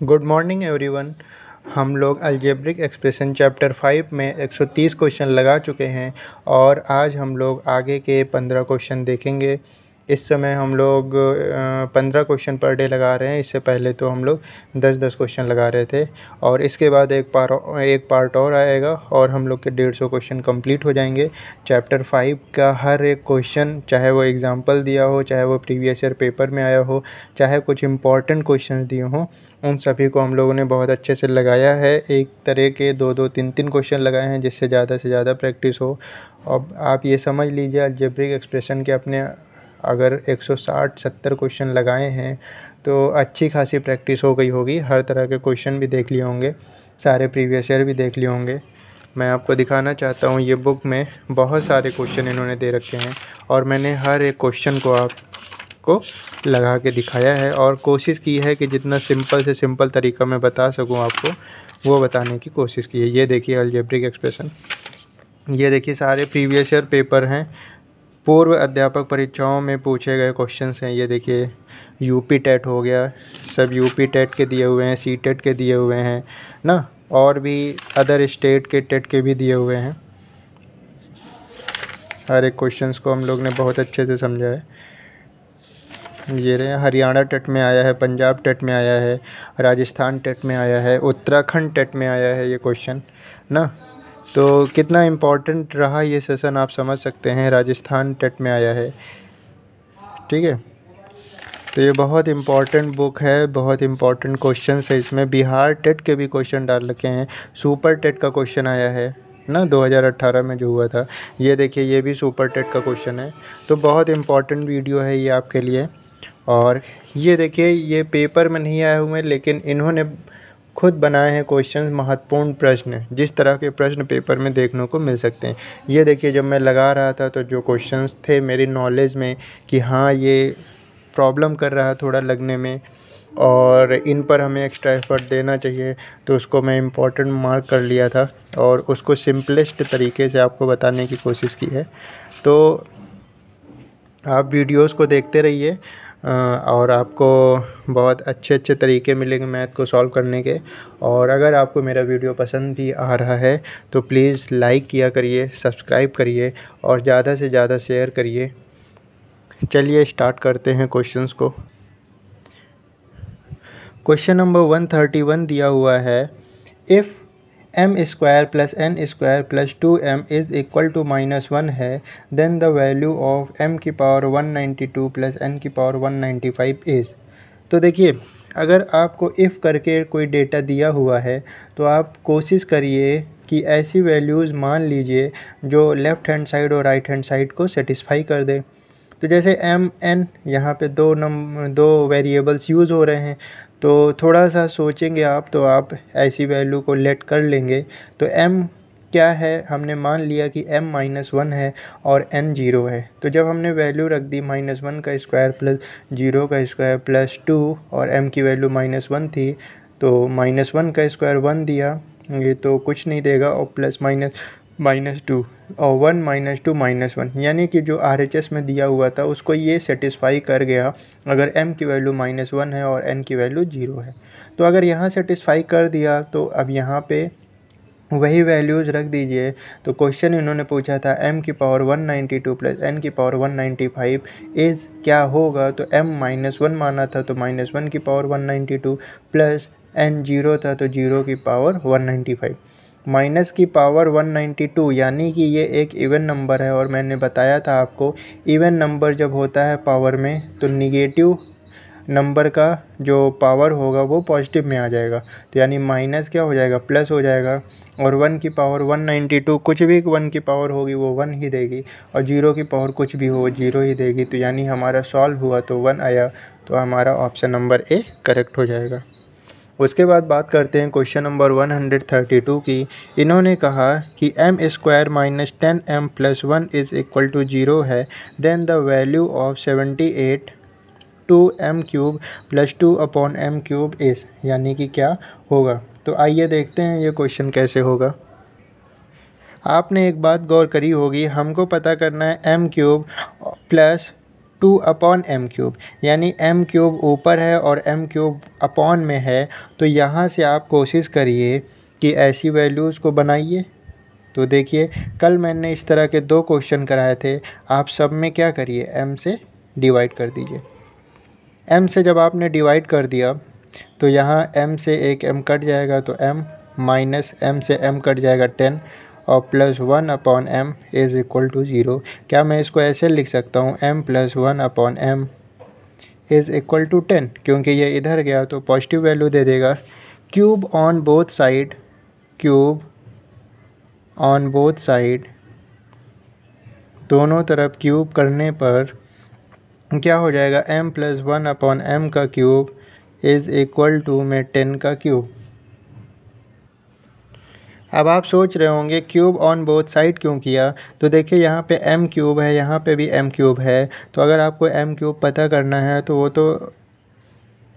Good morning everyone. हम लोग algebraic expression chapter 5 में 130 क्वेश्चन लगा चुके हैं और आज हम लोग आगे के 15 क्वेश्चन देखेंगे। इस समय हम लोग 15 क्वेश्चन पर डे लगा रहे हैं। इससे पहले तो हम लोग 10-10 क्वेश्चन लगा रहे थे और इसके बाद एक पार्ट और आएगा और हम लोग के 150 क्वेश्चन कंप्लीट हो जाएंगे। चैप्टर 5 का हर एक क्वेश्चन, चाहे वो एग्जाम्पल दिया हो, चाहे वो प्रीवियस ईयर पेपर में आया हो, चाहे कुछ इंपॉर्टेंट क्वेश्चन दिए हों, उन सभी को हम लोगों ने बहुत अच्छे से लगाया है। एक तरह के 2-2, 3-3 क्वेश्चन लगाए हैं जिससे ज़्यादा से ज़्यादा प्रैक्टिस हो। अब आप ये समझ लीजिए अलजेब्रिक एक्सप्रेशन के अपने अगर 160-70 क्वेश्चन लगाए हैं तो अच्छी खासी प्रैक्टिस हो गई होगी। हर तरह के क्वेश्चन भी देख लिए होंगे, सारे प्रीवियस ईयर भी देख लिए होंगे। मैं आपको दिखाना चाहता हूँ, ये बुक में बहुत सारे क्वेश्चन इन्होंने दे रखे हैं और मैंने हर एक क्वेश्चन को आपको लगा के दिखाया है और कोशिश की है कि जितना सिंपल से सिंपल तरीका मैं बता सकूं आपको, वो बताने की कोशिश की है। ये देखिए अलजेब्रिक एक्सप्रेशन, ये देखिए सारे प्रीवियस ईयर पेपर हैं, पूर्व अध्यापक परीक्षाओं में पूछे गए क्वेश्चंस हैं। ये देखिए यूपी टेट हो गया, सब यूपी टेट के दिए हुए हैं, सी टेट के दिए हुए हैं ना, और भी अदर स्टेट के टेट के भी दिए हुए हैं। हर एक क्वेश्चंस को हम लोग ने बहुत अच्छे से समझा है। ये रहे, हरियाणा टेट में आया है, पंजाब टेट में आया है, राजस्थान टेट में आया है, उत्तराखंड टेट में आया है ये क्वेश्चन ना। तो कितना इम्पोर्टेंट रहा ये सेशन आप समझ सकते हैं। राजस्थान टेट में आया है, ठीक है। तो ये बहुत इम्पॉर्टेंट बुक है, बहुत इम्पॉर्टेंट क्वेश्चन है इसमें। बिहार टेट के भी क्वेश्चन डाल रखे हैं, सुपर टेट का क्वेश्चन आया है ना 2018 में जो हुआ था। ये देखिए, ये भी सुपर टेट का क्वेश्चन है। तो बहुत इम्पॉर्टेंट वीडियो है ये आपके लिए। और ये देखिए, ये पेपर में नहीं आए हुए लेकिन इन्होंने खुद बनाए हैं क्वेश्चन, महत्वपूर्ण प्रश्न, जिस तरह के प्रश्न पेपर में देखने को मिल सकते हैं। ये देखिए, जब मैं लगा रहा था तो जो क्वेश्चंस थे मेरी नॉलेज में कि हाँ ये प्रॉब्लम कर रहा है थोड़ा लगने में और इन पर हमें एक्स्ट्रा एफर्ट देना चाहिए, तो उसको मैं इम्पोर्टेंट मार्क कर लिया था और उसको सिंपलेस्ट तरीके से आपको बताने की कोशिश की है। तो आप वीडियोस को देखते रहिए और आपको बहुत अच्छे अच्छे तरीके मिलेंगे मैथ को सॉल्व करने के। और अगर आपको मेरा वीडियो पसंद भी आ रहा है तो प्लीज़ लाइक किया करिए, सब्सक्राइब करिए और ज़्यादा से ज़्यादा शेयर करिए। चलिए स्टार्ट करते हैं क्वेश्चंस को। क्वेश्चन नंबर 131 दिया हुआ है, if m² + n² + 2m is equal to -1 है, then the value of m⁴192 + n⁴195 is. तो देखिए, अगर आपको इफ़ करके कोई डेटा दिया हुआ है तो आप कोशिश करिए कि ऐसी वैल्यूज़ मान लीजिए जो लेफ़्ट हैंड साइड और राइट हैंड साइड को सेटिस्फाई कर दे। तो जैसे m n, यहाँ पे दो वेरिएबल्स यूज़ हो रहे हैं, तो थोड़ा सा सोचेंगे आप तो आप ऐसी वैल्यू को लेट कर लेंगे। तो m क्या है, हमने मान लिया कि m-1 है और n 0 है। तो जब हमने वैल्यू रख दी -1 का स्क्वायर प्लस 0 का स्क्वायर प्लस 2 और m की वैल्यू -1 थी, तो -1 का स्क्वायर 1 दिया, ये तो कुछ नहीं देगा, और प्लस -2 और 1 -2 -1, यानी कि जो RHS में दिया हुआ था उसको ये सेटिस्फाई कर गया अगर m की वैल्यू -1 है और n की वैल्यू 0 है। तो अगर यहाँ सेटिस्फाई कर दिया तो अब यहाँ पे वही वैल्यूज़ रख दीजिए। तो क्वेश्चन इन्होंने पूछा था m⁴192 + n⁴195 इज़ क्या होगा, तो m-1 माना था तो -1⁴192 प्लस n 0 था तो 0⁴195 माइनस की पावर 192, यानी कि ये एक इवन नंबर है। और मैंने बताया था आपको, इवन नंबर जब होता है पावर में तो निगेटिव नंबर का जो पावर होगा वो पॉजिटिव में आ जाएगा, तो यानी माइनस क्या हो जाएगा, प्लस हो जाएगा। और 1⁴192, कुछ भी 1 की पावर होगी वो 1 ही देगी, और 0 की पावर कुछ भी हो 0 ही देगी। तो यानी हमारा सॉल्व हुआ तो 1 आया, तो हमारा ऑप्शन नंबर ए करेक्ट हो जाएगा। उसके बाद बात करते हैं क्वेश्चन नंबर 132 की। इन्होंने कहा कि m² - 10m + 1 is equal to 0 है, then the value of 78 2m³ + 2/m³ is, यानी कि क्या होगा। तो आइए देखते हैं ये क्वेश्चन कैसे होगा। आपने एक बात गौर करी होगी, हमको पता करना है m³ + two upon M cube, यानी एम क्यूब ऊपर है और एम क्यूब अपॉन में है। तो यहाँ से आप कोशिश करिए कि ऐसी वैल्यूज़ को बनाइए। तो देखिए कल मैंने इस तरह के 2 क्वेश्चन कराए थे, आप सब में क्या करिए, एम से डिवाइड कर दीजिए। एम से जब आपने डिवाइड कर दिया तो यहाँ एम से एक एम कट जाएगा, तो एम माइनस एम से एम कट जाएगा 10 और plus 1 upon M is equal to 0। क्या मैं इसको ऐसे लिख सकता हूँ, m plus 1 upon M is equal to 10, क्योंकि ये इधर गया तो पॉजिटिव वैल्यू दे देगा। Cube on both side, cube on both side, दोनों तरफ क्यूब करने पर क्या हो जाएगा, m प्लस 1 अपॉन एम का क्यूब इज़ इक्वल टू में 10 का क्यूब। अब आप सोच रहे होंगे क्यूब ऑन बोथ साइड क्यों किया, तो देखिए यहाँ पे m क्यूब है, यहाँ पे भी m क्यूब है। तो अगर आपको m क्यूब पता करना है तो वो तो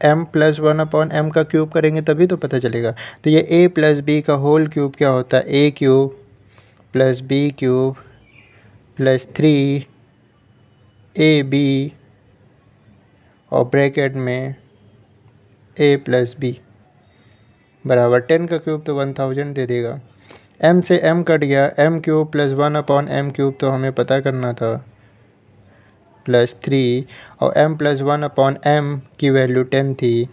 m प्लस 1 अपॉन एम का क्यूब करेंगे तभी तो पता चलेगा। तो ये a प्लस बी का होल क्यूब क्या होता है, a cube plus B cube plus 3ab और ब्रैकेट में a प्लस बी बराबर 10 का क्यूब तो 1000 दे देगा। m से m कट गया, m cube plus 1 upon M cube तो हमें पता करना था, प्लस 3 और m प्लस 1 अपॉन एम की वैल्यू 10 थी,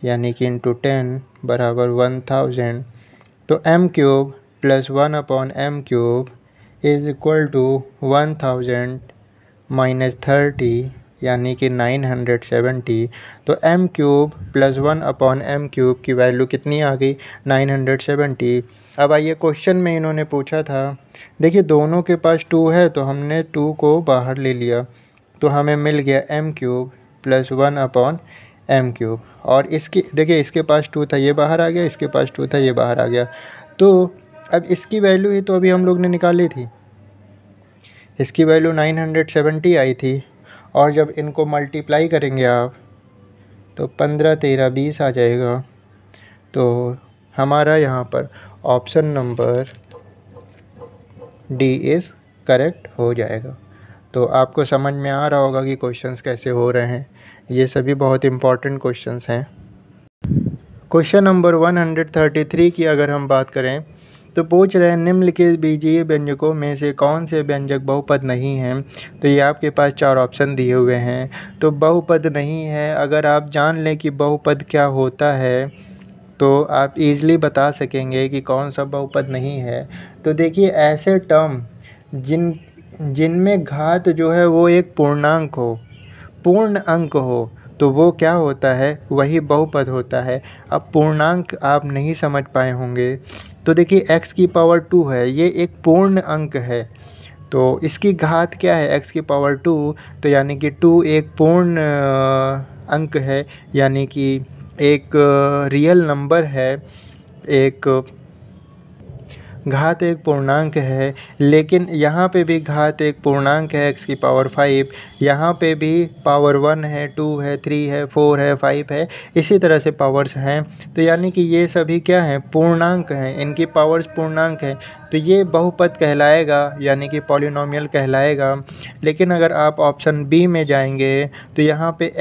यानी कि इंटू 10 बराबर 1000। तो m cube plus 1 upon M cube is equal to 1000 minus 30, यानी कि 970। तो m cube plus 1 upon M cube की वैल्यू कितनी आ गई, 970। अब आइए क्वेश्चन में इन्होंने पूछा था, देखिए दोनों के पास 2 है तो हमने 2 को बाहर ले लिया, तो हमें मिल गया m cube plus 1 upon M cube. और इसकी देखिए इसके पास 2 था, ये बाहर आ गया, इसके पास 2 था, ये बाहर आ गया। तो अब इसकी वैल्यू ही तो अभी हम लोग ने निकाली थी, इसकी वैल्यू 970 आई थी। और जब इनको मल्टीप्लाई करेंगे आप तो 15 13 20 आ जाएगा। तो हमारा यहाँ पर option number D is correct हो जाएगा। तो आपको समझ में आ रहा होगा कि क्वेश्चंस कैसे हो रहे हैं, ये सभी बहुत इम्पॉर्टेंट क्वेश्चंस हैं। क्वेश्चन नंबर 133 की अगर हम बात करें तो पूछ रहे हैं निम्नलिखित बीजीय व्यंजकों में से कौन से व्यंजक बहुपद नहीं हैं। तो ये आपके पास 4 ऑप्शन दिए हुए हैं। तो बहुपद नहीं है, अगर आप जान लें कि बहुपद क्या होता है तो आप इजीली बता सकेंगे कि कौन सा बहुपद नहीं है। तो देखिए ऐसे टर्म जिनमें घात जो है वो एक पूर्णांक हो, पूर्ण अंक हो, तो वो क्या होता है, वही बहुपद होता है। अब पूर्णांक आप नहीं समझ पाए होंगे, तो देखिए x की पावर 2 है, ये एक पूर्ण अंक है, तो इसकी घात क्या है, x की पावर 2, तो यानी कि 2 एक पूर्ण अंक है, यानी कि एक रियल नंबर है, एक घात एक पूर्णांक है। लेकिन यहाँ पे भी घात एक पूर्णांक है, x की पावर 5, यहाँ पे भी पावर 1 है, 2 है, 3 है, 4 है, 5 है, इसी तरह से पावर्स हैं। तो यानी कि ये सभी क्या हैं, पूर्णांक हैं, इनकी पावर्स पूर्णांक हैं, तो ये बहुपद कहलाएगा, यानी कि पॉलिनोमियल कहलाएगा। लेकिन अगर आप ऑप्शन बी में जाएंगे तो यहाँ पे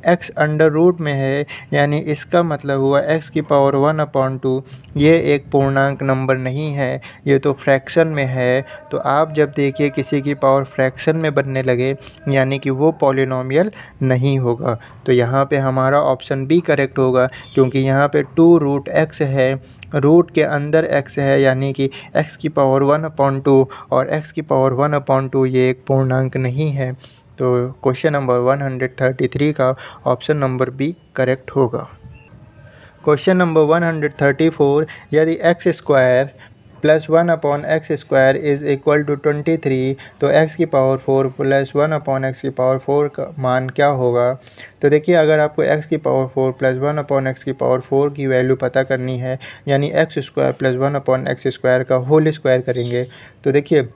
x अंडर रूट में है, यानी इसका मतलब हुआ x की पावर 1/2, ये एक पूर्णांक नंबर नहीं है, ये तो फ्रैक्शन में है। तो आप जब देखिए किसी की पावर फ्रैक्शन में बनने लगे, यानी कि वो पॉलिनोमियल नहीं होगा। तो यहाँ पे हमारा ऑप्शन बी करेक्ट होगा, क्योंकि यहाँ पे 2√x है, रूट के अंदर x है, यानी कि x की पावर 1/2 और x की पावर 1/2 ये एक पूर्णांक नहीं है। तो क्वेश्चन नंबर 133 का ऑप्शन नंबर बी करेक्ट होगा। क्वेश्चन नंबर 134, यदि x square plus 1/x² is equal to 23, तो x की पावर 4 प्लस 1/x की पावर 4 का मान क्या होगा। तो देखिए अगर आपको x की पावर 4 प्लस 1/x की पावर 4 की वैल्यू पता करनी है, यानी x² प्लस 1/x² का होल स्क्वायर करेंगे, तो देखिए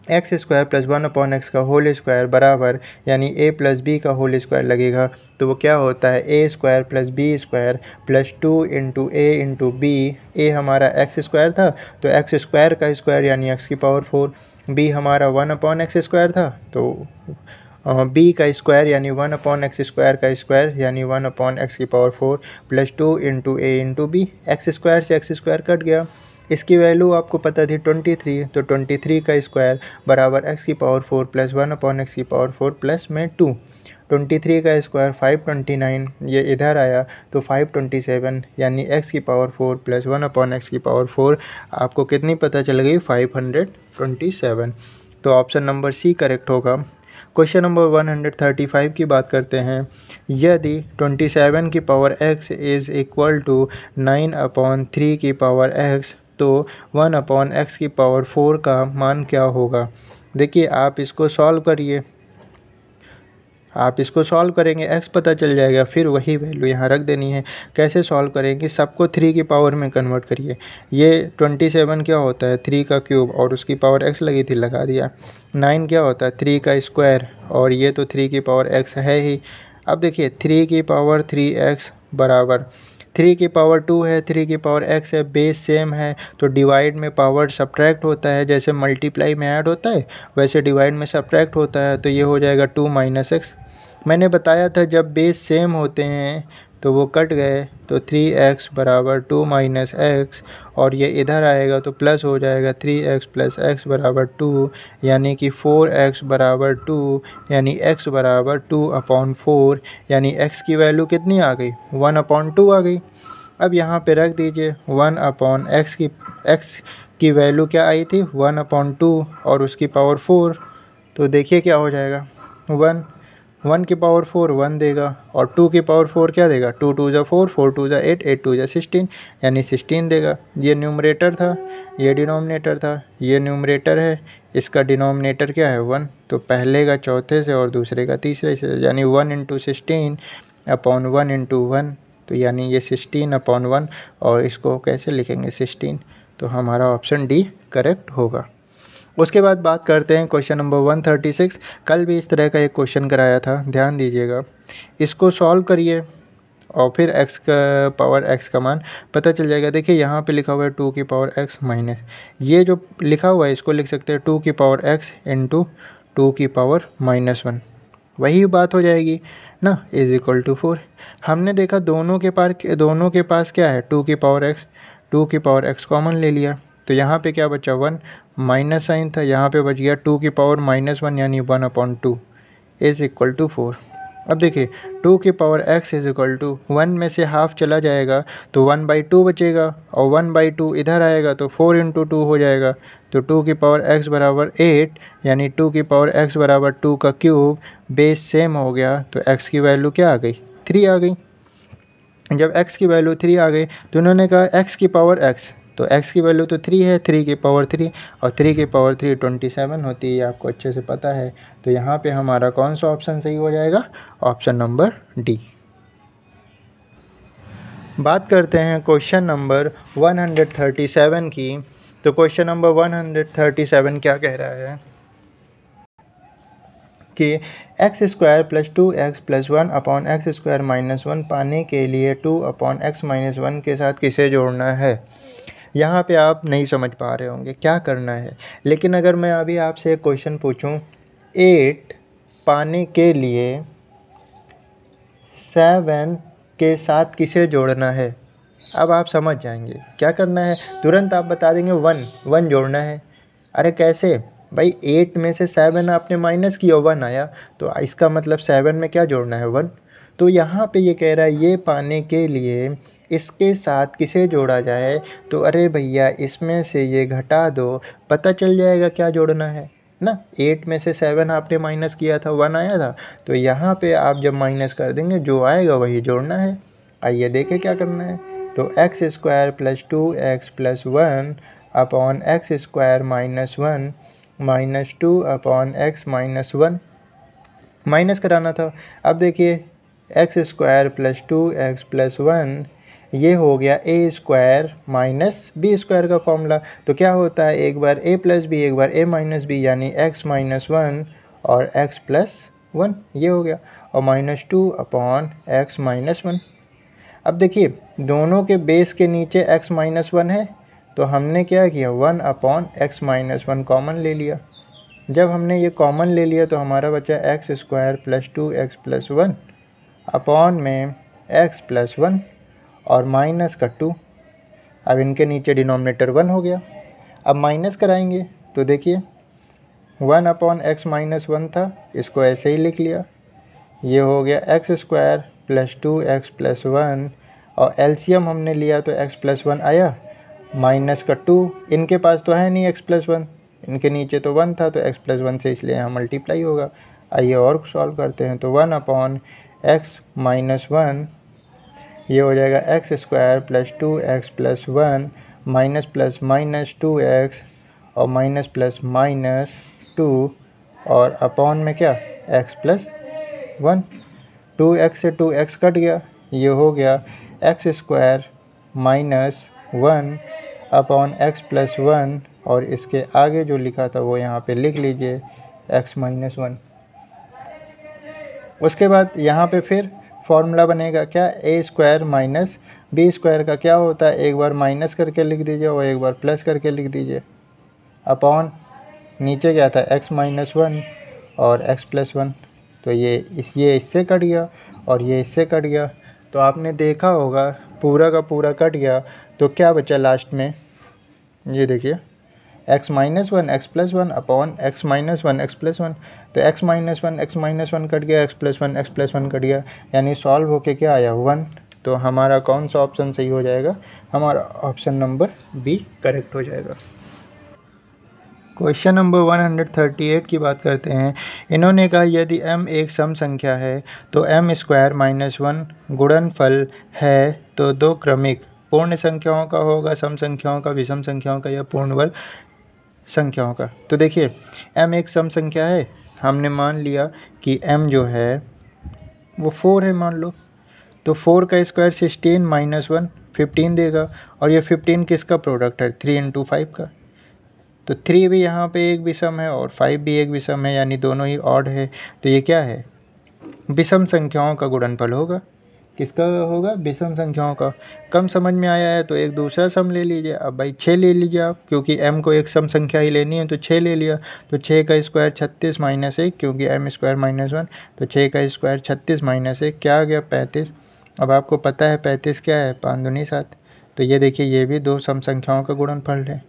x² प्लस 1/x का होल स्क्वायर बराबर, यानी a प्लस बी का होल स्क्वायर लगेगा, तो वो क्या होता है, a² plus b² plus 2 into a into B. a हमारा x² था, तो x² का स्क्वायर यानी x की पावर 4, b हमारा 1/x² था, तो बी का स्क्वायर यानी 1/x² का स्क्वायर यानी 1/x⁴ प्लस 2 इंटू ए इंटू बी। एक्स स्क्वायर से एक्स स्क्वायर कट गया। इसकी वैल्यू आपको पता थी 23, तो 23 का स्क्वायर बराबर x⁴ प्लस 1/x⁴ प्लस में 2। 23 का स्क्वायर 529, ये इधर आया तो 527 यानी x⁴ प्लस 1/x⁴ आपको कितनी पता चल गई 527। तो ऑप्शन नंबर सी करेक्ट होगा। क्वेश्चन नंबर 135 की बात करते हैं। यदि 27 की power x is equal to 9/3 की पावर x तो 1/x⁴ का मान क्या होगा। देखिए आप इसको सॉल्व करिए, आप इसको सॉल्व करेंगे x पता चल जाएगा, फिर वही वैल्यू यहाँ रख देनी है। कैसे सॉल्व करेंगे, सबको 3 की पावर में कन्वर्ट करिए। ये 27 क्या होता है 3 का क्यूब और उसकी पावर x लगी थी लगा दिया। 9 क्या होता है 3 का स्क्वायर और ये तो 3 की पावर x है ही। अब देखिए 3 की पावर 3x बराबर 3 की पावर 2 है, 3 की पावर x है, बेस सेम है तो डिवाइड में पावर सब्ट्रैक्ट होता है। जैसे मल्टीप्लाई में ऐड होता है वैसे डिवाइड में सब्ट्रैक्ट होता है, तो ये हो जाएगा 2 - x। मैंने बताया था जब बेस सेम होते हैं तो वो कट गए, तो 3x बराबर 2 - x और ये इधर आएगा तो प्लस हो जाएगा 3x प्लस x बराबर 2 यानी कि 4x बराबर 2 यानी x बराबर 2/4 यानी x की वैल्यू कितनी आ गई 1/2 आ गई। अब यहाँ पे रख दीजिए 1/x की वैल्यू क्या आई थी 1/2 और उसकी पावर 4, तो देखिए क्या हो जाएगा 1 की पावर 4 1 देगा और 2 की पावर 4 क्या देगा 2 × 2 = 4, 4 × 2 = 8, 8 × 2 = 16 यानी 16 देगा। ये न्यूमरेटर था, ये डिनोमिनेटर था, ये न्यूमरेटर है, इसका डिनोमिनेटर क्या है 1, तो पहले का चौथे से और दूसरे का तीसरे से यानी 1 × 16/1 × 1, तो यानी ये 16/1 और इसको कैसे लिखेंगे 16, तो हमारा ऑप्शन डी करेक्ट होगा। उसके बाद बात करते हैं क्वेश्चन नंबर 136। कल भी इस तरह का एक क्वेश्चन कराया था, ध्यान दीजिएगा। इसको सॉल्व करिए और फिर x का पावर x का मान पता चल जाएगा। देखिए यहाँ पे लिखा हुआ है 2 की पावर x माइनस, ये जो लिखा हुआ है इसको लिख सकते हैं 2 की पावर x इंटू 2 की पावर -1, वही बात हो जाएगी ना, इज इक्वल टू 4। हमने देखा दोनों के पास क्या है 2 की पावर x, 2 की पावर x कॉमन ले लिया, तो यहाँ पे क्या बचा 1, माइनस साइन था, यहाँ पे बच गया 2 की पावर -1 यानी 1/2 इज इक्वल टू 4। अब देखिए 2 की power x is equal to 1 में से हाफ चला जाएगा तो 1/2 बचेगा और 1/2 इधर आएगा तो 4 × 2 हो जाएगा, तो 2 की पावर x बराबर 8 यानी 2 की पावर x बराबर 2 का क्यूब, बेस सेम हो गया तो x की वैल्यू क्या आ गई 3 आ गई। जब x की वैल्यू 3 आ गई तो उन्होंने कहा x की पावर x, तो x की वैल्यू तो 3 है, 3 की पावर 3 और 3 की पावर 3 27 होती है, आपको अच्छे से पता है। तो यहाँ पे हमारा कौन सा ऑप्शन सही हो जाएगा, ऑप्शन नंबर डी। बात करते हैं क्वेश्चन नंबर 137 की। तो क्वेश्चन नंबर 137 क्या कह रहा है कि x² plus 2x plus 1/x² - 1 पाने के लिए 2/x - 1 के साथ किसे जोड़ना है। यहाँ पे आप नहीं समझ पा रहे होंगे क्या करना है, लेकिन अगर मैं अभी आपसे एक क्वेश्चन पूछूं 8 पाने के लिए 7 के साथ किसे जोड़ना है, अब आप समझ जाएंगे क्या करना है। तुरंत आप बता देंगे 1 जोड़ना है। अरे कैसे भाई, 8 में से 7 आपने माइनस किया 1 आया, तो इसका मतलब 7 में क्या जोड़ना है 1। तो यहाँ पे ये कह रहा है ये पाने के लिए इसके साथ किसे जोड़ा जाए, तो अरे भैया इसमें से ये घटा दो, पता चल जाएगा क्या जोड़ना है ना। 8 में से 7 आपने माइनस किया था 1 आया था, तो यहाँ पे आप जब माइनस कर देंगे जो आएगा वही जोड़ना है। आइए देखें क्या करना है। तो x² plus 2x plus 1/x² - 1 minus 2/x - 1 minus कराना था। अब देखिए x² प्लस 2x प्लस 1 ये हो गया a² माइनस b² का फॉर्मूला। तो क्या होता है, एक बार a प्लस b एक बार a माइनस b यानी x - 1 और x प्लस 1 ये हो गया और -2/x - 1। अब देखिए दोनों के बेस के नीचे x - 1 है, तो हमने क्या किया 1/x - 1 कॉमन ले लिया। जब हमने ये कॉमन ले लिया तो हमारा बचा x square plus 2x plus 1 upon में x प्लस 1 और माइनस का 2। अब इनके नीचे डिनोमिनेटर 1 हो गया। अब माइनस कराएंगे तो देखिए 1 अपॉन एक्स माइनस 1 था, इसको ऐसे ही लिख लिया। ये हो गया x square plus 2x plus 1 और एलसीएम हमने लिया तो x प्लस 1 आया माइनस का 2। इनके पास तो है नहीं x प्लस 1, इनके नीचे तो 1 था तो x प्लस 1 से इसलिए यहाँ मल्टीप्लाई होगा। आइए और सॉल्व करते हैं तो 1 अपॉन एक्स माइनस 1 ये हो जाएगा x square plus 2x plus 1 minus plus minus 2x और माइनस प्लस माइनस 2 और अपॉन में क्या x प्लस 1। 2x से 2x कट गया, ये हो गया x square minus 1 upon x plus 1 और इसके आगे जो लिखा था वो यहाँ पे लिख लीजिए x माइनस 1। उसके बाद यहाँ पे फिर फॉर्मूला बनेगा क्या, ए स्क्वायर माइनस बी स्क्वायर का क्या होता है, एक बार माइनस करके लिख दीजिए और एक बार प्लस करके लिख दीजिए अपॉन नीचे क्या था x माइनस 1 और x प्लस 1। तो ये इससे कट गया और ये इससे कट गया। तो आपने देखा होगा पूरा का पूरा कट गया तो क्या बचा लास्ट में, ये देखिए x minus 1 x plus 1 upon x minus 1 x plus 1। तो x माइनस 1 कट गया, x प्लस 1 कट गया, यानी सॉल्व होके क्या आया 1। तो हमारा कौन सा ऑप्शन सही हो जाएगा, हमारा ऑप्शन नंबर बी करेक्ट हो जाएगा। क्वेश्चन नंबर 138 की बात करते हैं। इन्होंने कहा यदि m एक सम संख्या है तो m स्क्वायर माइनस 1 गुणनफल है तो दो क्रमिक पूर्ण संख्याओं का होगा, सम संख्याओं का, विषम संख्याओं का या पूर्ण वर्ग संख्याओं का। तो देखिए m एक सम संख्या है, हमने मान लिया कि m जो है वो 4 है मान लो, तो 4 का स्क्वायर 16 माइनस 1 15 देगा और ये 15 किसका प्रोडक्ट है 3 इंटू 5 का। तो 3 भी यहाँ पे एक विषम है और 5 भी एक विषम है, यानी दोनों ही ऑड है। तो ये क्या है, विषम संख्याओं का गुणनफल होगा। किसका होगा, विषम संख्याओं का। कम समझ में आया है तो एक दूसरा सम ले लीजिए। अब भाई 6 ले लीजिए आप, क्योंकि m को एक सम संख्या ही लेनी है तो 6 ले लिया। तो 6 का स्क्वायर 36 माइनस 1, क्योंकि m स्क्वायर माइनस 1, तो 6 का स्क्वायर 36 माइनस 1 क्या आ गया 35। अब आपको पता है 35 क्या है, 5 दूनी 7। तो ये देखिए ये भी दो सम संख्याओं का गुणनफल है।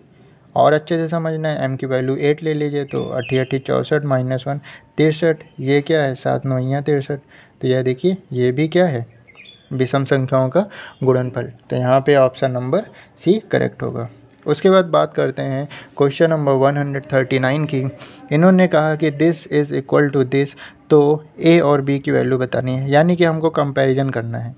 और अच्छे से समझना है, m की वैल्यू 8 ले लीजिए तो 8 8 64 माइनस 1 63। ये क्या है 7 9 63। तो यह देखिए ये भी क्या है विषम संख्याओं का गुणनफल। तो यहाँ पे ऑप्शन नंबर सी करेक्ट होगा। उसके बाद बात करते हैं क्वेश्चन नंबर 139 की। इन्होंने कहा कि this is equal to this, तो a और b की वैल्यू बतानी है, यानी कि हमको कंपैरिजन करना है।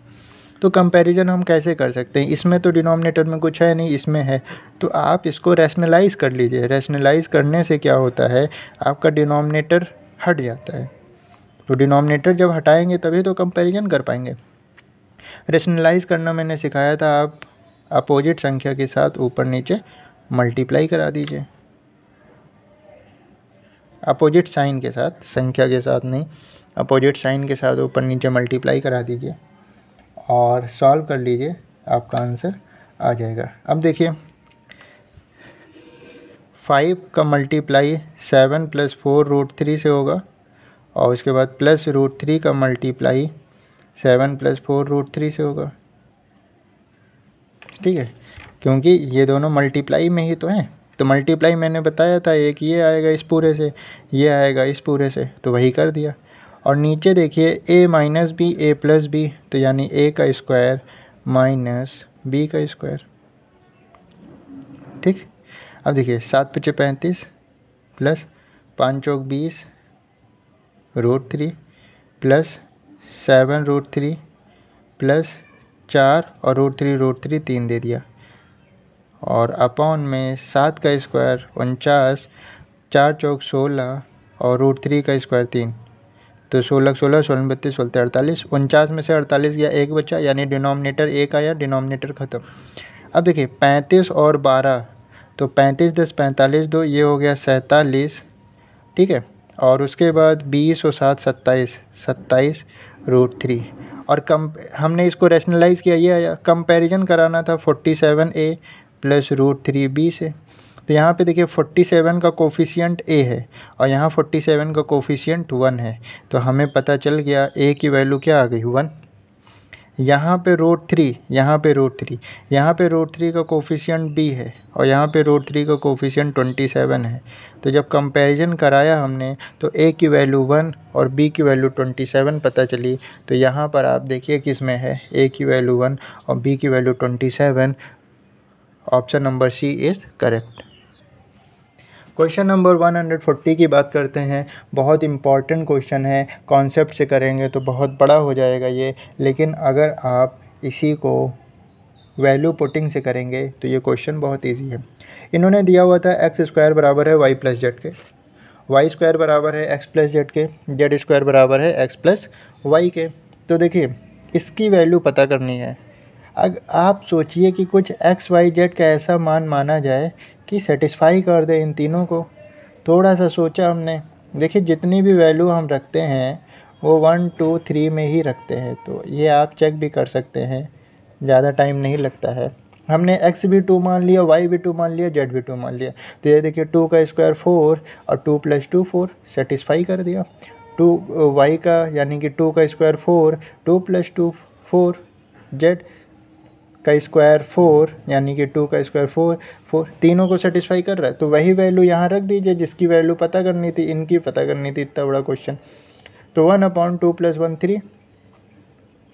तो कंपैरिजन हम कैसे कर सकते हैं, इसमें तो डिनोमिनेटर में कुछ है नहीं, इसमें है, तो आप इसको रैशनलाइज़ कर लीजिए। रैशनलाइज़ करने से क्या होता है, आपका डिनोमिनेटर हट जाता है। तो डिनोमिनेटर जब हटाएंगे तभी तो कंपैरिजन कर पाएंगे। रैशनलाइज़ करना मैंने सिखाया था, आप अपोजिट संख्या के साथ ऊपर नीचे मल्टीप्लाई करा दीजिए, अपोजिट साइन के साथ, संख्या के साथ नहीं, अपोजिट साइन के साथ ऊपर नीचे मल्टीप्लाई करा दीजिए और सॉल्व कर लीजिए, आपका आंसर आ जाएगा। अब देखिए 5 का मल्टीप्लाई 7 + 4√3 से होगा और उसके बाद प्लस √3 का मल्टीप्लाई 7 + 4√3 से होगा। ठीक है, क्योंकि ये दोनों मल्टीप्लाई में ही तो हैं। तो मल्टीप्लाई मैंने बताया था, एक ये आएगा इस पूरे से, ये आएगा इस पूरे से, तो वही कर दिया। और नीचे देखिए a minus B a plus B, तो यानी a का स्क्वायर माइनस b का स्क्वायर। ठीक, अब देखिए 7 × 5 = 35 प्लस 5 × 4 = 20 √3 प्लस 7 √3 प्लस 4 और √3 3 दे दिया और अपॉन में 7 का स्क्वायर 49, 4 × 4 = 16 और √3 का स्क्वायर 3, तो 16 16 16 32 16 48, 49 में से 48 गया, एक बचा, यानी डिनोमिनेटर एक आया, डिनोमिनेटर ख़त्म। अब देखिए 35 और 12, तो 35 + 10 = 45, 2 ये हो गया 47। ठीक है, और उसके बाद 20 और 7 27, 27 √3 और हमने इसको रैशनलाइज़ किया, ये आया। कंपैरिजन कराना था 47a + √3b से, तो यहाँ पे देखिए 47 का कोफिशिएंट a है और यहाँ 47 का कोफिशिएंट 1 है, तो हमें पता चल गया a की वैल्यू क्या आ गई 1। यहाँ पे √3, यहाँ पे √3, यहाँ पे √3 का कोफिशिएंट b है और यहाँ पे √3 का कोफिशिएंट 27 है। तो जब कंपैरिजन कराया हमने तो a की वैल्यू 1 और b की वैल्यू 27 पता चली। तो यहाँ पर आप देखिए किस में है, a की वैल्यू 1 और b की वैल्यू 27। Option number C is correct. Question number 140 की बात करते हैं। बहुत इंपॉर्टेंट क्वेश्चन है, कॉन्सेप्ट से करेंगे तो बहुत बड़ा हो जाएगा ये, लेकिन अगर आप इसी को वैल्यू पुटिंग से करेंगे तो ये क्वेश्चन बहुत इजी है। इन्होंने दिया हुआ था x² बराबर है y प्लस जेड के, y² बराबर है x प्लस जेड के, z² बराबर है x प्लस वाई के। तो देखिए इसकी वैल्यू पता करनी है। अगर आप सोचिए कि कुछ x y z का ऐसा मान माना जाए कि सेटिस्फाई कर दे इन तीनों को। थोड़ा सा सोचा हमने, देखिए जितनी भी वैल्यू हम रखते हैं वो 1 2 3 में ही रखते हैं, तो ये आप चेक भी कर सकते हैं, ज़्यादा टाइम नहीं लगता है। हमने x भी 2 मान लिया, y भी 2 मान लिया, z भी 2 मान लिया। तो ये देखिए 2 का स्क्वायर 4 और 2 + 2 4, सेटिस्फाई कर दिया। 2 y का यानी कि 2 का स्क्वायर 4, 2 + 2 4, z का स्क्वायर 4 यानी कि 2 का स्क्वायर 4 4, तीनों को सेटिस्फाई कर रहा है। तो वही वैल्यू यहाँ रख दीजिए जिसकी वैल्यू पता करनी थी, इनकी पता करनी थी। इतना बड़ा क्वेश्चन। तो 1/2 + 1 3,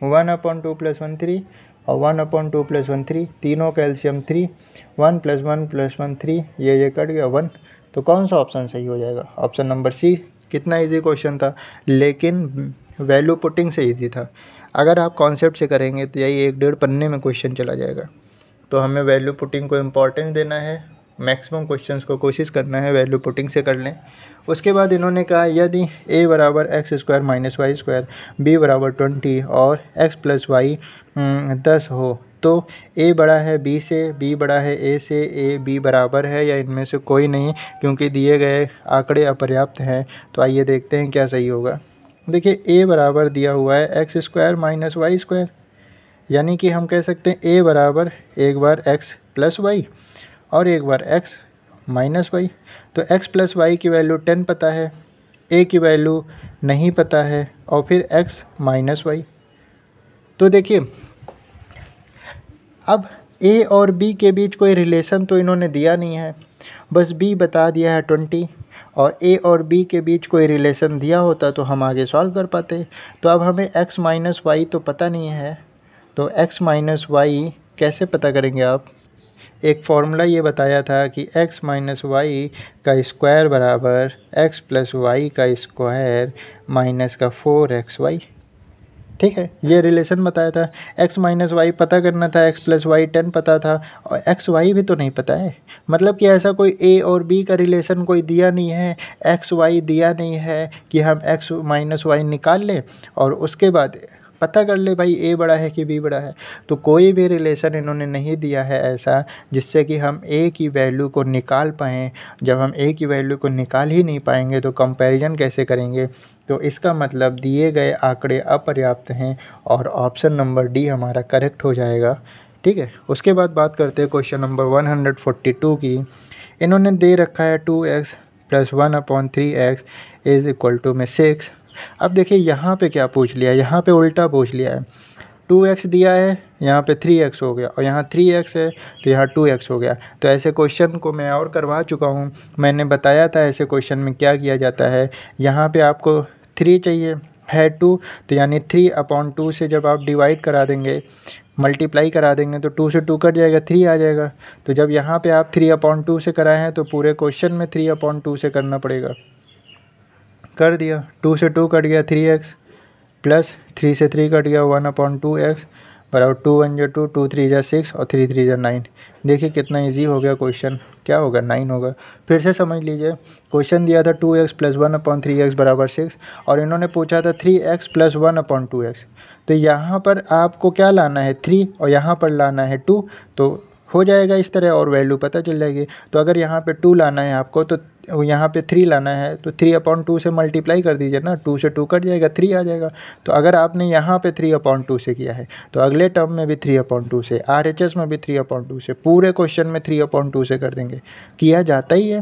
1/2 + 1 3 और 1/2 + 1 3, तीनों का एलसीएम 3, 1 + 1 + 1 3, ये कट गया 1। तो कौन सा ऑप्शन सही हो जाएगा? Option number C. कितना इजी क्वेश्चन था, लेकिन वैल्यू पुटिंग से इजी था। अगर आप कॉन्सेप्ट से करेंगे तो यही 1-1.5 पन्ने में क्वेश्चन चला जाएगा। तो हमें वैल्यू पुटिंग को इम्पोर्टेंस देना है, मैक्सिमम क्वेश्चंस को कोशिश करना है वैल्यू पुटिंग से कर लें। उसके बाद इन्होंने कहा यदि a बराबर x² - y², b बराबर 20 और x + y 10 हो तो a बड़ा है b से, b बड़ा है a से, a b बराबर है या इनमें से कोई नहीं, क्योंकि दिए गए आंकड़े अपर्याप्त हैं। तो आइए देखते हैं क्या सही होगा। देखिए a बराबर दिया हुआ है x² - y², यानी कि हम कह सकते हैं a बराबर एक बार x + y और एक बार x - y। तो x + y की वैल्यू 10 पता है, a की वैल्यू नहीं पता है और फिर x - y। तो देखिए अब a और b के बीच कोई रिलेशन तो इन्होंने दिया नहीं है, बस b बता दिया है 20, और a और b के बीच कोई रिलेशन दिया होता तो हम आगे सॉल्व कर पाते। तो अब हमें x - y तो पता नहीं है, तो x - y कैसे पता करेंगे आप? एक फार्मूला ये बताया था कि x - y का स्क्वायर बराबर x + y का स्क्वायर माइनस का 4xy। ठीक है, ये रिलेशन बताया था। x - y पता करना था, x + y 10 पता था और x y भी तो नहीं पता है। मतलब कि ऐसा कोई a और b का रिलेशन कोई दिया नहीं है, x y दिया नहीं है कि हम x - y निकाल लें और उसके बाद पता कर ले भाई a बड़ा है कि b बड़ा है। तो कोई भी रिलेशन इन्होंने नहीं दिया है ऐसा जिससे कि हम a की वैल्यू को निकाल पाएँ। जब हम a की वैल्यू को निकाल ही नहीं पाएंगे तो कंपैरिजन कैसे करेंगे? तो इसका मतलब दिए गए आंकड़े अपर्याप्त हैं और ऑप्शन नंबर डी हमारा करेक्ट हो जाएगा। ठीक है, उसके बाद बात करते हैं क्वेश्चन नंबर 142 की। इन्होंने दे रखा है 2x + 1/3x = 6। अब देखिए यहाँ पे क्या पूछ लिया, यहाँ पे उल्टा पूछ लिया है। 2x दिया है, यहाँ पे 3x हो गया और यहाँ 3x है तो यहाँ 2x हो गया। तो ऐसे क्वेश्चन को मैं और करवा चुका हूँ, मैंने बताया था ऐसे क्वेश्चन में क्या किया जाता है। यहाँ पे आपको 3 चाहिए है 2, तो यानी 3/2 से जब आप डिवाइड करा देंगे, मल्टीप्लाई करा देंगे तो 2 से 2 कट जाएगा, 3 आ जाएगा। तो जब यहाँ पे आप 3/2 से कराए हैं तो पूरे क्वेश्चन में 3/2 से करना पड़ेगा। कर दिया, 2 से 2 कट गया 3x, प्लस 3 से 3 कट गया 1/2x बराबर 2 × 1 = 2, 2 × 3 = 6 और 3 × 3 = 9। देखिए कितना इजी हो गया क्वेश्चन, क्या होगा 9 होगा। फिर से समझ लीजिए, क्वेश्चन दिया था 2x + 1/3x बराबर 6 और इन्होंने पूछा था 3x + 1/2x। तो यहाँ पर आपको क्या लाना है 3 और यहाँ पर लाना है 2, तो हो जाएगा इस तरह और वैल्यू पता चल जाएगी। तो अगर यहाँ पे 2 लाना है आपको तो यहाँ पे 3 लाना है तो 3/2 से मल्टीप्लाई कर दीजिए ना, 2 से 2 कट जाएगा, 3 आ जाएगा। तो अगर आपने यहाँ पे 3/2 से किया है तो अगले टर्म में भी 3/2 से, RHS में भी 3/2 से, पूरे क्वेश्चन में 3/2 से कर देंगे। किया जाता ही है,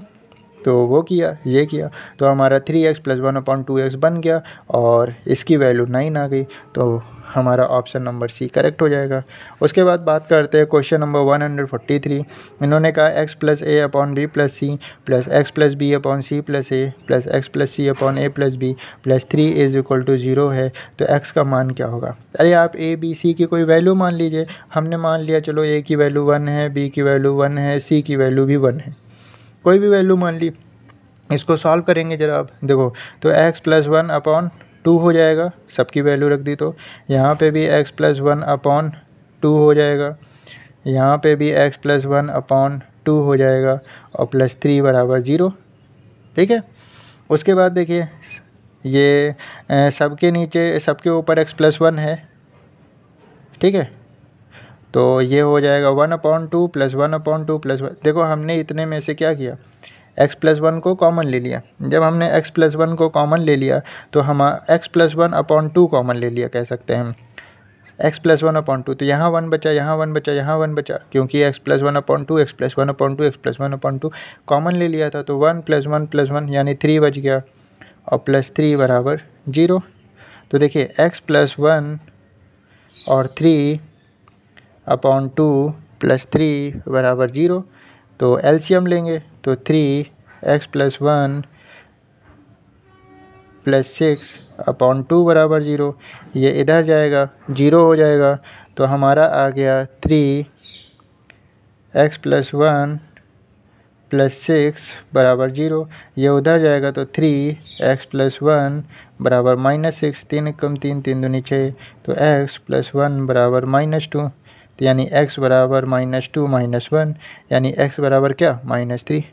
तो वो किया, ये किया, तो हमारा 3x + 1/2x बन गया और इसकी वैल्यू 9 आ गई। तो हमारा ऑप्शन नंबर सी करेक्ट हो जाएगा। उसके बाद बात करते हैं क्वेश्चन नंबर 143। इन्होंने कहा x + a/b + c + x + b/c + a + x + c/a + b + 3 = 0 है, तो x का मान क्या होगा। अरे आप a b c की कोई वैल्यू मान लीजिए। हमने मान लिया चलो a की वैल्यू 1 है, b की वैल्यू 1 है, c की वैल्यू भी 1 है, कोई भी वैल्यू मान ली। इसको सॉल्व करेंगे जरा आप देखो, तो x + 1/2 हो जाएगा, सबकी वैल्यू रख दी। तो यहाँ पे भी x + 1/2 हो जाएगा, यहाँ पे भी x + 1/2 हो जाएगा और +3 = 0। ठीक है। उसके बाद देखिए ये सबके नीचे, सबके ऊपर x + 1 है। ठीक है, तो ये हो जाएगा 1/2 + 1/2 + 1। देखो हमने इतने में से क्या किया, x + 1 को कॉमन ले लिया। जब हमने x + 1 को कॉमन ले लिया तो हम x + 1/2 कॉमन ले लिया, कह सकते हैं हम x + 1/2। तो यहाँ 1 बचा, यहाँ 1 बचा, यहाँ 1 बचा, क्योंकि x + 1/2 x + 1/2 x + 1/2 कॉमन ले लिया था। तो 1 + 1 + 1 यानी 3 बच गया और +3 = 0। तो देखिए x + 1 और 3/2 +3 = 0। तो एलसीएम लेंगे तो 3x + 1 + 6/2 = 0। ये इधर जाएगा, 0 हो जाएगा। तो हमारा आ गया 3x + 1 + 6 = 0। ये उधर जाएगा तो 3x + 1 = -6, 3 × 3 = 3 दूनी 6, तो x + 1 = -2। तो यानी x = -2 - 1 यानी x = क्या, -3।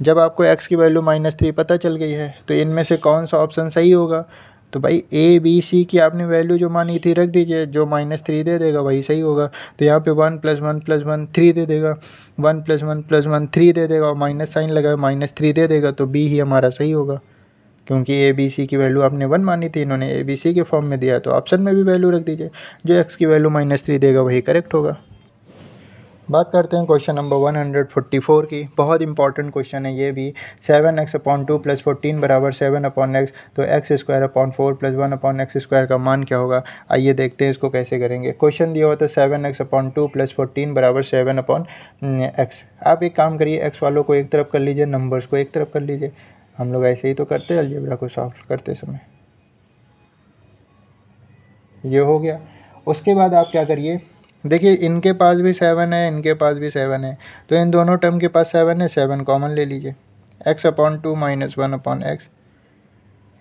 जब आपको x की वैल्यू -3 पता चल गई है तो इनमें से कौन सा ऑप्शन सही होगा। तो भाई a b c की आपने वैल्यू जो मानी थी रख दीजिए, जो -3 दे देगा वही सही होगा। तो यहाँ पे 1 + 1 + 1 3 दे देगा, 1 + 1 + 1 3 दे देगा और माइनस साइन लगा -3 दे देगा, तो b ही हमारा सही होगा। क्योंकि a b c की वैल्यू आपने 1 मानी थी, इन्होंने a b c के फॉर्म में दिया, तो ऑप्शन में भी वैल्यू रख दीजिए, जो x की वैल्यू -3 देगा वही करेक्ट होगा। बात करते हैं क्वेश्चन नंबर 144 की। बहुत इंपॉर्टेंट क्वेश्चन है ये भी। 7x/2 + 14 = 7/x, तो x² 4 + 1/x² का मान क्या होगा। आइए देखते हैं इसको कैसे करेंगे। क्वेश्चन दिया हुआ था 7x/2 + 14 = 7/x। आप एक काम करिए, x वालों को एक तरफ कर लीजिए, नंबर्स को एक तरफ कर लीजिए। हम लोग ऐसे ही तो करते हैं अलजेब्रा को सॉल्व करते समय। ये हो गया। उसके बाद आप क्या करिए, देखिए इनके पास भी 7 है, इनके पास भी 7 है, तो इन दोनों टर्म के पास 7 है, 7 कॉमन ले लीजिए। x/2 - 1/x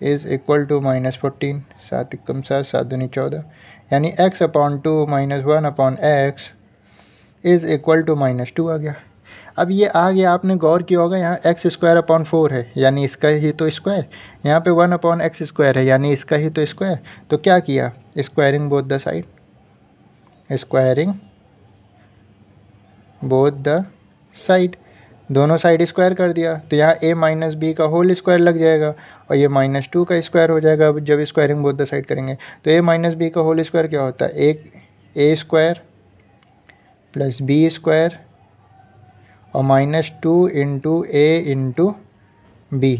= -14, 7 × 7 7 दूनी 14, यानी x/2 - 1/x = -2 आ गया। अब ये आ गया, आपने गौर किया होगा यहाँ x² 4 है, यानी इसका ही तो स्क्वायर, यहाँ पे 1/x² है, यानी इसका ही तो स्क्वायर। तो क्या किया, squaring both the side, squaring both the side, दोनों साइड स्क्वायर कर दिया। तो यहाँ a - b का होल स्क्वायर लग जाएगा और ये -2 का स्क्वायर हो जाएगा जब स्क्वायरिंग बोथ द साइड करेंगे। तो a - b का होल स्क्वायर क्या होता है, एक a² + b² और -2 × a × b,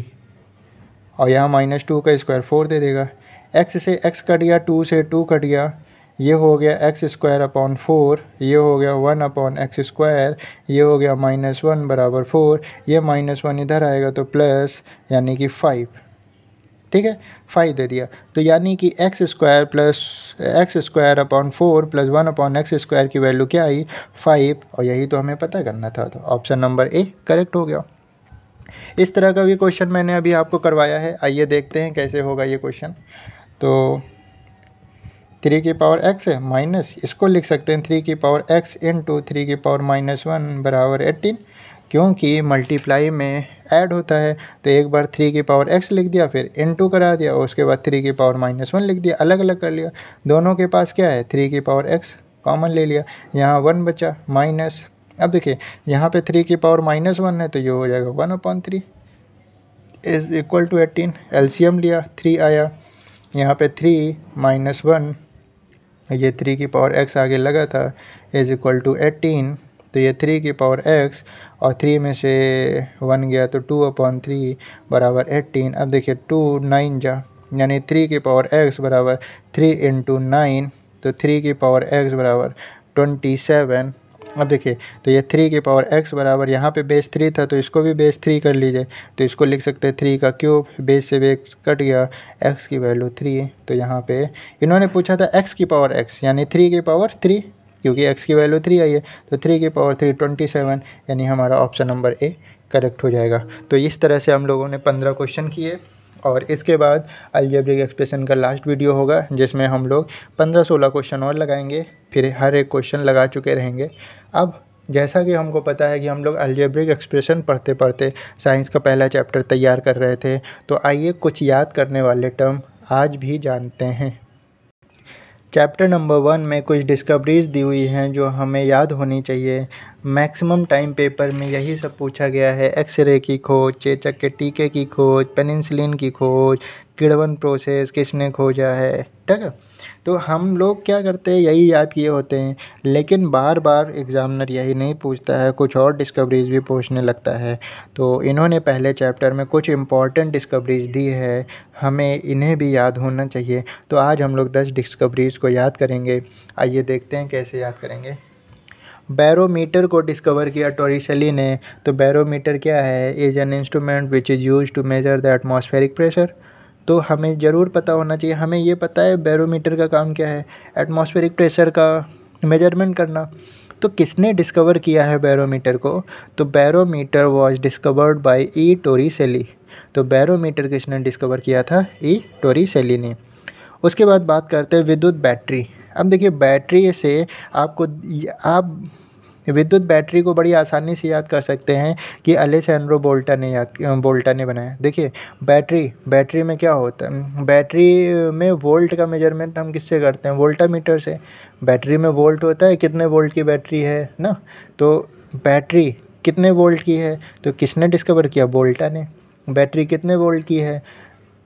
और यहाँ -2 का स्क्वायर 4 दे देगा। x से x कट गया, 2 से 2 कट गया, ये हो गया x² 4, ये हो गया 1/x², ये हो गया -1 = 4, ये -1 इधर आएगा तो प्लस, यानी कि 5। ठीक है, 5 दे दिया। तो यानी कि x² + 4 + 1/x² की वैल्यू क्या आई, 5, और यही तो हमें पता करना था। तो ऑप्शन नंबर ए करेक्ट हो गया। इस तरह का भी क्वेश्चन मैंने अभी आपको करवाया है, आइए देखते हैं कैसे होगा ये क्वेश्चन। तो 3 की पावर x है माइनस, इसको लिख सकते हैं 3 की पावर x × 3 की पावर -1 = 18, क्योंकि मल्टीप्लाई में ऐड होता है। तो एक बार 3 की पावर x लिख दिया, फिर इनटू करा दिया, और उसके बाद 3 की पावर -1 लिख दिया, अलग अलग कर लिया। दोनों के पास क्या है, 3 की पावर x कॉमन ले लिया, यहाँ 1 बचा, माइनस अब देखिए यहाँ पे 3 की पावर -1 है तो ये हो जाएगा 1/3 इज इक्वल टू 18। एलसीएम लिया 3 आया, यहाँ पे 3 - 1, ये 3 की पावर x आगे लगा था इज इक्वल टू 18, तो ये 3 की पावर x और 3 में से 1 गया तो 2/3 बराबर 18। अब देखिए 2 9 जा, यानी 3 की पावर x बराबर 3 × 9, तो 3 की पावर x बराबर 27। अब देखिए तो ये 3 की पावर x बराबर, यहाँ पे बेस 3 था तो इसको भी बेस 3 कर लीजिए, तो इसको लिख सकते हैं 3 का क्यूब, बेस से बेस कट गया, x की वैल्यू 3। तो यहाँ पे इन्होंने पूछा था x की पावर x यानी 3 की पावर 3, क्योंकि x की वैल्यू 3 आई है तो 3 की पावर 3 27, यानी हमारा ऑप्शन नंबर ए करेक्ट हो जाएगा। तो इस तरह से हम लोगों ने 15 क्वेश्चन किए और इसके बाद अलजेब्रिक एक्सप्रेशन का लास्ट वीडियो होगा जिसमें हम लोग 15-16 क्वेश्चन और लगाएंगे, फिर हर एक क्वेश्चन लगा चुके रहेंगे। अब जैसा कि हमको पता है कि हम लोग अलजेब्रिक एक्सप्रेशन पढ़ते पढ़ते साइंस का पहला चैप्टर तैयार कर रहे थे, तो आइए कुछ याद करने वाले टर्म आज भी जानते हैं। चैप्टर नंबर 1 में कुछ डिस्कवरीज दी हुई हैं जो हमें याद होनी चाहिए। मैक्सिमम टाइम पेपर में यही सब पूछा गया है। एक्सरे की खोज, चेचक के टीके की खोज, पेनिसिलिन की खोज, किण्वन प्रोसेस किसने खोजा है, ठीक है। तो हम लोग क्या करते हैं, यही याद किए होते हैं, लेकिन बार बार एग्जामिनर यही नहीं पूछता है, कुछ और डिस्कवरीज भी पूछने लगता है। तो इन्होंने पहले चैप्टर में कुछ इम्पॉर्टेंट डिस्कवरीज दी है, हमें इन्हें भी याद होना चाहिए। तो आज हम लोग 10 डिस्कवरीज को याद करेंगे। आइए देखते हैं कैसे याद करेंगे। बैरोमीटर को डिस्कवर किया टॉरिसेली ने। तो बैरोमीटर क्या है, is an instrument which is use to measure the atmospheric pressure. तो हमें ज़रूर पता होना चाहिए, हमें ये पता है बैरोमीटर का काम क्या है, एटमॉस्फेरिक प्रेशर का मेजरमेंट करना। तो किसने डिस्कवर किया है बैरोमीटर को, तो बैरोमीटर वॉज डिस्कवर्ड बाय ई टॉरिसेली। तो बैरोमीटर किसने डिस्कवर किया था, ई टॉरिसेली ने। उसके बाद बात करते हैं विद्युत बैटरी। अब देखिए बैटरी से आप विद्युत बैटरी को बड़ी आसानी से याद कर सकते हैं कि अलेसैंड्रो बोल्टा ने बनाया। देखिए बैटरी में क्या होता है, बैटरी में वोल्ट का मेजरमेंट हम किससे करते हैं, वोल्टामीटर से। बैटरी में वोल्ट होता है, कितने वोल्ट की बैटरी है ना, तो बैटरी कितने वोल्ट की है, तो किसने डिस्कवर किया, बोल्टा ने। बैटरी कितने वोल्ट की है,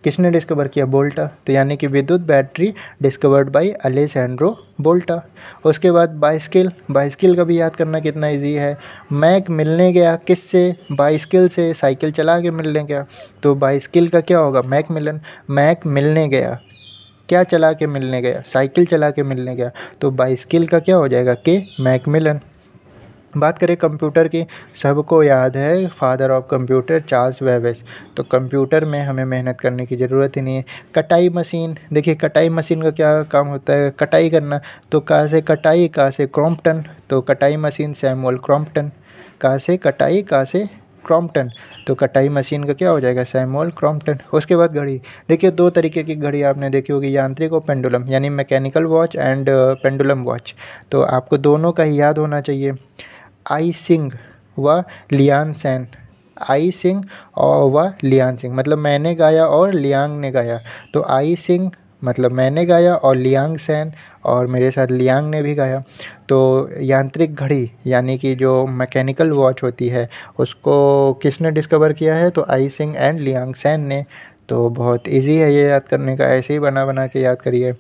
किसने डिस्कवर किया, बोल्टा। तो यानी कि विद्युत बैटरी डिस्कवर्ड बाय अलेसैंड्रो बोल्टा। उसके बाद बाइसिकल का भी याद करना कितना इजी है। मैक मिलने गया किससे, बाइसिकल से, साइकिल चला के मिलने गया। तो बाइसिकल का क्या होगा, मैक मिलने गया, क्या चला के मिलने गया, साइकिल चला के मिलने गया। तो बाइसिकल का क्या हो जाएगा, के मैकमिलन। बात करें कंप्यूटर की, सबको याद है father of computer Charles Babbage. तो कंप्यूटर में हमें मेहनत करने की ज़रूरत ही नहीं है। कटाई मशीन, देखिए कटाई मशीन का क्या काम होता है, कटाई करना। तो कहाँ से कटाई, कहाँ से क्रॉम्पटन। तो कटाई मशीन सैमुअल क्रॉम्पटन। कहाँ से कटाई, कहाँ से क्रॉम्पटन। तो कटाई मशीन का क्या हो जाएगा, सैमुअल क्रॉम्पटन। उसके बाद घड़ी, देखिए 2 तरीके की घड़ी आपने देखी होगी, यांत्रिक और पेंडुलम, यानी mechanical watch and pendulum watch. तो आपको दोनों का ही याद होना चाहिए। आई सिंग व लियांग सैन, आई सिंग और व लियांग सिंग, मतलब मैंने गाया और लियांग ने गाया। तो आई सिंग मतलब मैंने गाया और लियांग सैन और मेरे साथ लियांग ने भी गाया। तो यांत्रिक घड़ी यानी कि जो मैकेनिकल वॉच होती है उसको किसने डिस्कवर किया है, तो आई सिंग एंड लियांग सैन ने। तो बहुत इजी है ये याद करने का, ऐसे ही बना बना के याद करिए।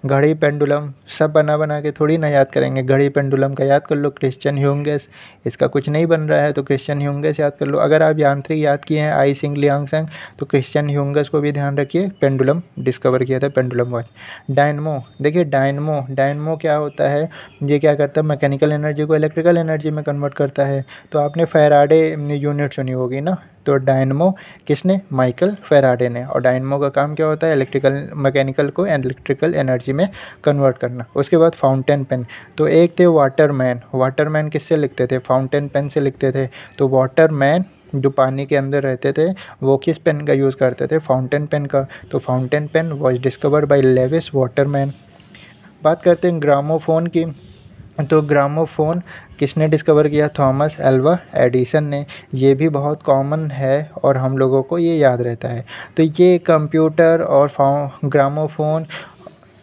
घड़ी पेंडुलम सब बना बना के थोड़ी ना याद करेंगे, घड़ी पेंडुलम का याद कर लो, क्रिश्चियन ह्यूंगेस, इसका कुछ नहीं बन रहा है तो क्रिश्चियन ह्यूंगेस याद कर लो। अगर आप यांत्रिक याद किए हैं आई सिंग लियांग सैंग, तो क्रिश्चियन ह्यूंगेस को भी ध्यान रखिए, पेंडुलम डिस्कवर किया था, पेंडुलम वॉच। डायनमो, देखिए डायनमो क्या होता है, ये क्या करता है, मैकेनिकल एनर्जी को इलेक्ट्रिकल एनर्जी में कन्वर्ट करता है। तो आपने फैराडे यूनिट सुनी होगी ना, तो डायनमो किसने, माइकल फैराडे ने। और डायनमो का काम क्या होता है, मैकेनिकल को इलेक्ट्रिकल एनर्जी में कन्वर्ट करना। उसके बाद फाउंटेन पेन, तो एक थे वाटरमैन किससे लिखते थे, फाउंटेन पेन से लिखते थे। तो वाटरमैन जो पानी के अंदर रहते थे वो किस पेन का यूज़ करते थे, फाउंटेन पेन का। तो fountain pen was discovered by Lewis Waterman. बात करते हैं ग्रामोफोन की, तो ग्रामोफोन किसने डिस्कवर किया, थॉमस एल्वा एडिसन ने। ये भी बहुत कॉमन है और हम लोगों को ये याद रहता है। तो ये कंप्यूटर और ग्रामोफोन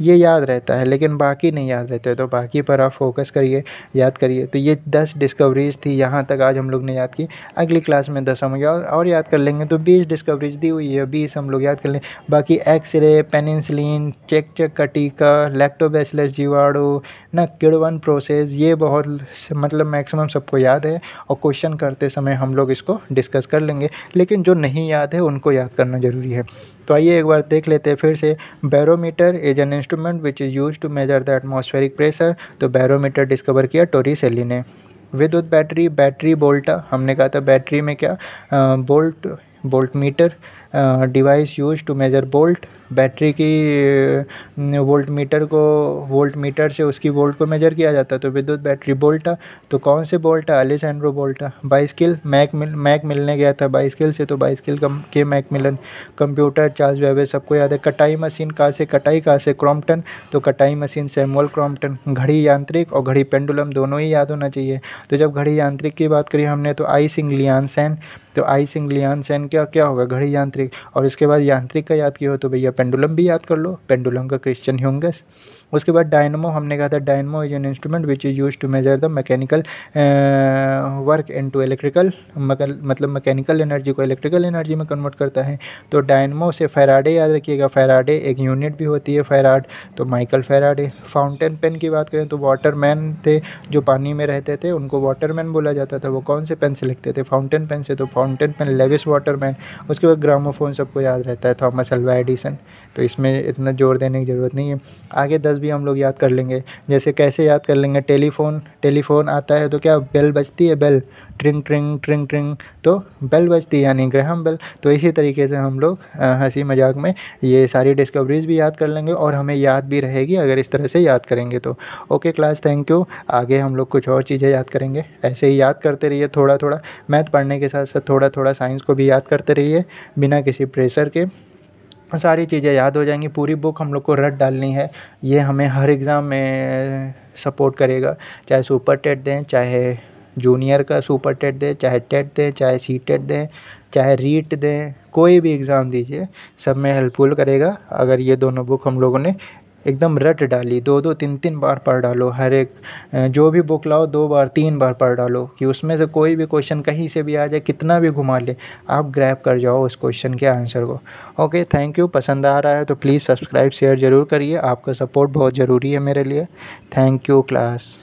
ये याद रहता है, लेकिन बाकी नहीं याद रहते, तो बाकी पर आप फोकस करिए, याद करिए। तो ये 10 डिस्कवरीज थी, यहाँ तक आज हम लोग ने याद की। अगली क्लास में 10 हम और याद कर लेंगे, तो 20 डिस्कवरीज दी हुई है, 20 हम लोग याद कर लें। बाकी एक्सरे, पेनिसिलिन, चेक का टीका, लैक्टोबैसिलस जीवाणु ना, किण्वन प्रोसेस, ये बहुत मतलब मैक्सिमम सबको याद है, और क्वेश्चन करते समय हम लोग इसको डिस्कस कर लेंगे, लेकिन जो नहीं याद है उनको याद करना ज़रूरी है। तो आइए एक बार देख लेते हैं फिर से। Barometer is an instrument which is use to measure the atmospheric pressure. तो बैरोमीटर डिस्कवर किया टोरिसेली ने। विद्युत बैटरी, बैटरी वोल्टा, हमने कहा था बैटरी में क्या, volt meter device use to measure volt. Battery की वोल्ट मीटर से उसकी वोल्ट को मेजर किया जाता है, तो विद्युत बैटरी वोल्टा। तो कौन से वोल्टा, अलेसैंड्रो वोल्टा। बाइस्किल, मैक मिलने गया था बाइस्किल से, तो बाइस्किल के मैकमिलन। कंप्यूटर, चार्ल्स बेबेज, सबको याद है। कटाई मशीन कहाँ से, क्रॉम्पटन, तो कटाई मशीन सैमुअल क्रॉम्पटन। घड़ी यांत्रिक और घड़ी पेंडुलम दोनों ही याद होना चाहिए। तो जब घड़ी यांत्रिक की बात करी हमने, तो आइसिंग लियानसेन, तो आइसिंग लियानसेन क्या होगा, घड़ी यांत्रिक। और उसके बाद यांत्रिक का याद किया हो तो भैया पेंडुलम भी याद कर लो, पेंडुलम का क्रिश्चियन ह्यूंगस। उसके बाद डायनमो, हमने कहा था dynamo is an instrument which is use to measure the mechanical work into electrical, मतलब मैकेनिकल एनर्जी को इलेक्ट्रिकल एनर्जी में कन्वर्ट करता है। तो डायनमो से फैराडे याद रखिएगा, फैराडे एक यूनिट भी होती है फैराड, तो माइकल फैराडे। फाउंटेन पेन की बात करें तो वाटरमैन थे जो पानी में रहते थे, उनको वाटरमैन बोला जाता था। वो कौन से पेन से लिखते थे, फाउंटेन पेन से, तो फाउंटेन पेन लेविस वाटरमैन। उसके बाद ग्रामोफोन सबको याद रहता है, थॉमस अल्वा एडिसन, तो इसमें इतना जोर देने की ज़रूरत नहीं है। आगे 10 भी हम लोग याद कर लेंगे। जैसे कैसे याद कर लेंगे, टेलीफोन आता है तो क्या बेल बजती है, बेल, ट्रिंग ट्रिंग ट्रिंग ट्रिंग, तो बेल बजती है यानी ग्रैहम बेल। तो इसी तरीके से हम लोग हंसी मजाक में ये सारी डिस्कवरीज भी याद कर लेंगे, और हमें याद भी रहेगी अगर इस तरह से याद करेंगे तो। Okay class, thank you. आगे हम लोग कुछ और चीज़ें याद करेंगे, ऐसे ही याद करते रहिए थोड़ा थोड़ा, मैथ पढ़ने के साथ साथ थोड़ा थोड़ा साइंस को भी याद करते रहिए बिना किसी प्रेशर के, सारी चीज़ें याद हो जाएंगी। पूरी बुक हम लोग को रट डालनी है, ये हमें हर एग्ज़ाम में सपोर्ट करेगा, चाहे सुपर टेट दें, चाहे जूनियर का सुपर टेट दें, चाहे टेट दें, चाहे सी टेट दें, चाहे रीट दें, कोई भी एग्ज़ाम दीजिए, सब में हेल्पफुल करेगा अगर ये दोनों बुक हम लोगों ने एकदम रट डाली। 2-2 3-3 बार पढ़ डालो, हर एक जो भी बुक लाओ 2 बार 3 बार पढ़ डालो, कि उसमें से कोई भी क्वेश्चन कहीं से भी आ जाए, कितना भी घुमा ले, आप ग्रैब कर जाओ उस क्वेश्चन के आंसर को। Okay, thank you. पसंद आ रहा है तो प्लीज़ सब्सक्राइब शेयर ज़रूर करिए, आपका सपोर्ट बहुत ज़रूरी है मेरे लिए। Thank you class.